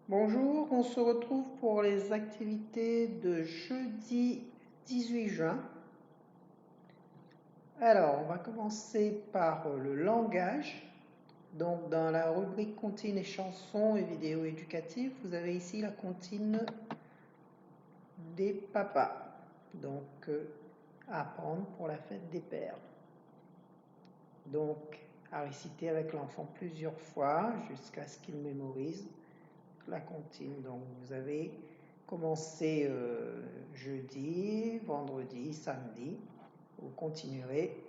Bonjour, on se retrouve pour les activités de jeudi 18 juin. Alors, on va commencer par le langage. Donc, dans la rubrique comptines et chansons et vidéos éducatives, vous avez ici la comptine des papas. Donc, apprendre pour la fête des pères. Donc, à réciter avec l'enfant plusieurs fois jusqu'à ce qu'il mémorise la comptine. Donc, vous avez commencé jeudi, vendredi, samedi. Vous continuerez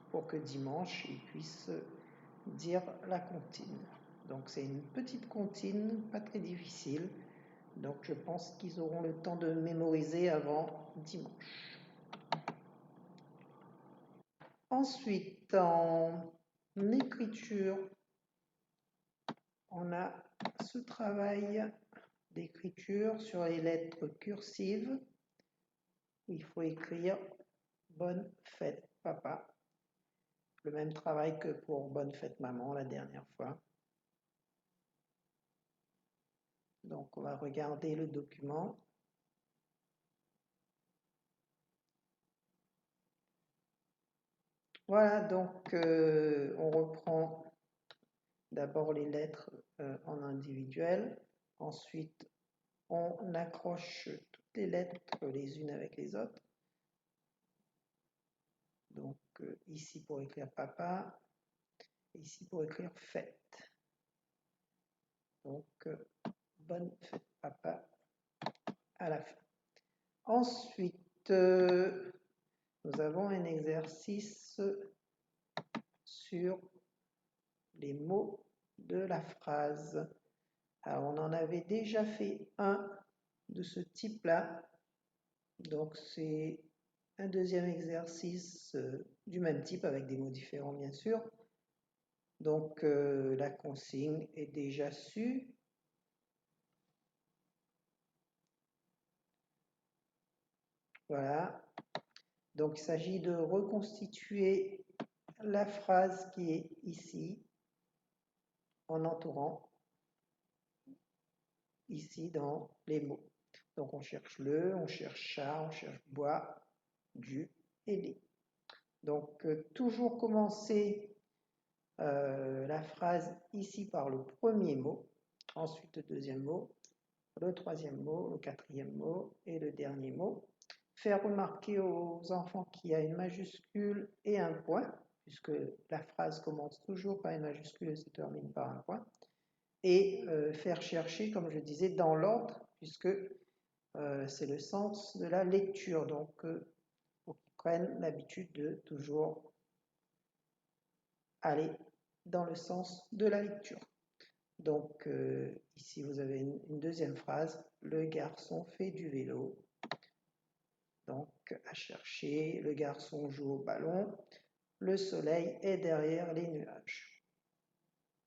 pour que dimanche, ils puissent dire la comptine. Donc, c'est une petite comptine, pas très difficile. Donc, je pense qu'ils auront le temps de mémoriser avant dimanche. Ensuite, en écriture, on a ce travail d'écriture sur les lettres cursives. Il faut écrire bonne fête papa. Le même travail que pour bonne fête maman la dernière fois. Donc on va regarder le document. Voilà, donc on reprend d'abord les lettres en individuel. Ensuite, on accroche toutes les lettres les unes avec les autres. Donc ici pour écrire papa, ici pour écrire fête. Donc bonne fête papa à la fin. Ensuite, nous avons un exercice sur les mots de la phrase. Alors, on en avait déjà fait un de ce type-là. Donc, c'est un deuxième exercice du même type avec des mots différents, bien sûr. Donc, la consigne est déjà su. Voilà. Donc, il s'agit de reconstituer la phrase qui est ici en entourant ici dans les mots. Donc on cherche le, on cherche chat, on cherche bois, du et les. Donc toujours commencer la phrase ici par le premier mot, ensuite le deuxième mot, le troisième mot, le quatrième mot et le dernier mot. Faire remarquer aux enfants qu'il y a une majuscule et un point, puisque la phrase commence toujours par une majuscule et se termine par un point. Et faire chercher, comme je disais, dans l'ordre, puisque c'est le sens de la lecture. Donc, pour qu'ils prennent l'habitude de toujours aller dans le sens de la lecture. Donc, ici, vous avez une deuxième phrase. Le garçon fait du vélo. Donc, à chercher. Le garçon joue au ballon. Le soleil est derrière les nuages.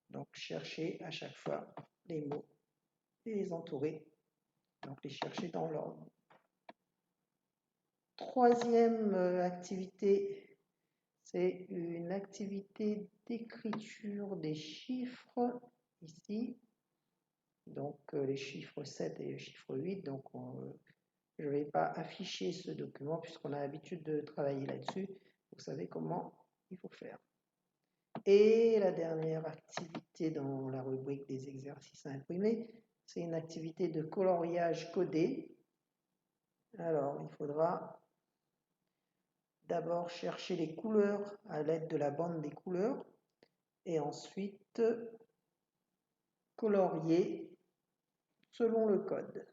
Donc, chercher à chaque fois les mots et les entourer. Donc, les chercher dans l'ordre. Troisième activité, c'est une activité d'écriture des chiffres ici. Donc les chiffres 7 et le chiffre 8. Donc je ne vais pas afficher ce document puisqu'on a l'habitude de travailler là-dessus. Vous savez comment il faut faire. Et la dernière activité dans la rubrique des exercices à imprimer, c'est une activité de coloriage codé. Alors il faudra d'abord chercher les couleurs à l'aide de la bande des couleurs et ensuite colorier selon le code.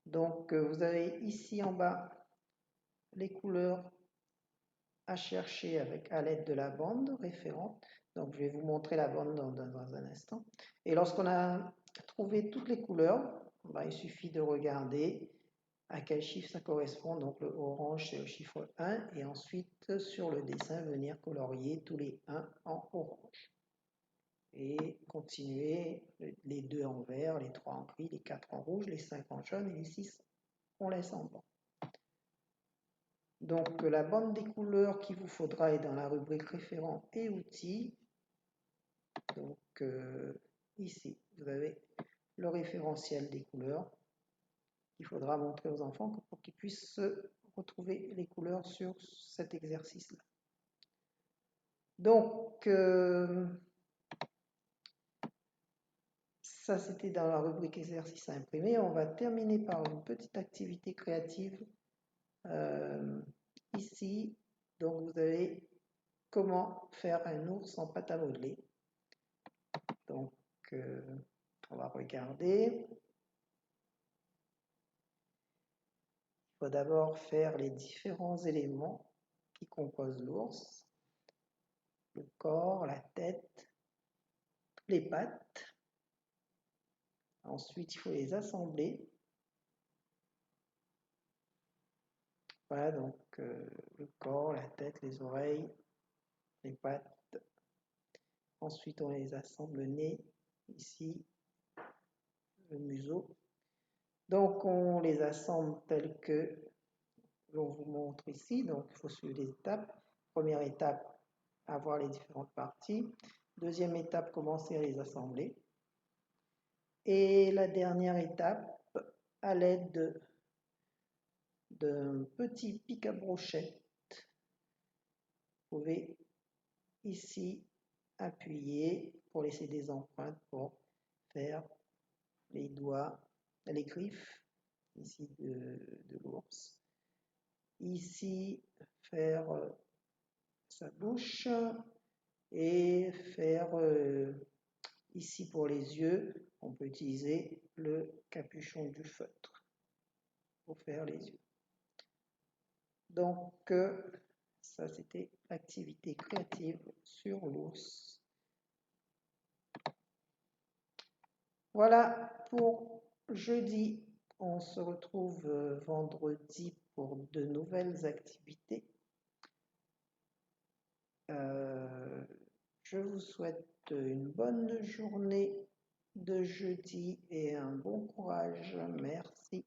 Donc vous avez ici en bas les couleurs à chercher à l'aide de la bande référente. Donc je vais vous montrer la bande dans un instant. Et lorsqu'on a trouvé toutes les couleurs, il suffit de regarder à quel chiffre ça correspond. Donc le orange c'est le chiffre 1 et ensuite sur le dessin venir colorier tous les 1 en orange. Et continuer les 2 en vert, les 3 en gris, les 4 en rouge, les 5 en jaune et les 6 on laisse en blanc. Donc la bande des couleurs qu'il vous faudra est dans la rubrique référents et outils. Donc ici, vous avez le référentiel des couleurs qu'il faudra montrer aux enfants pour qu'ils puissent retrouver les couleurs sur cet exercice-là. Donc, ça c'était dans la rubrique exercice à imprimer. On va terminer par une petite activité créative ici. Donc, vous avez comment faire un ours en pâte à modeler. Donc, on va regarder. Il faut d'abord faire les différents éléments qui composent l'ours. Le corps, la tête, les pattes. Ensuite, il faut les assembler. Voilà, donc le corps, la tête, les oreilles, les pattes. Ensuite, on les assemble, le nez, ici, le museau. Donc, on les assemble tels que l'on vous montre ici. Donc, il faut suivre les étapes. Première étape, avoir les différentes parties. Deuxième étape, commencer à les assembler. Et la dernière étape, à l'aide d'un petit pic à brochette, vous pouvez ici appuyer pour laisser des empreintes pour faire les doigts, les griffes ici de l'ours. Ici, faire sa bouche et faire ici pour les yeux, on peut utiliser le capuchon du feutre pour faire les yeux. Donc, ça c'était l'activité créative sur l'ours. Voilà pour jeudi. On se retrouve vendredi pour de nouvelles activités. Je vous souhaite une bonne journée de jeudi et un bon courage. Merci.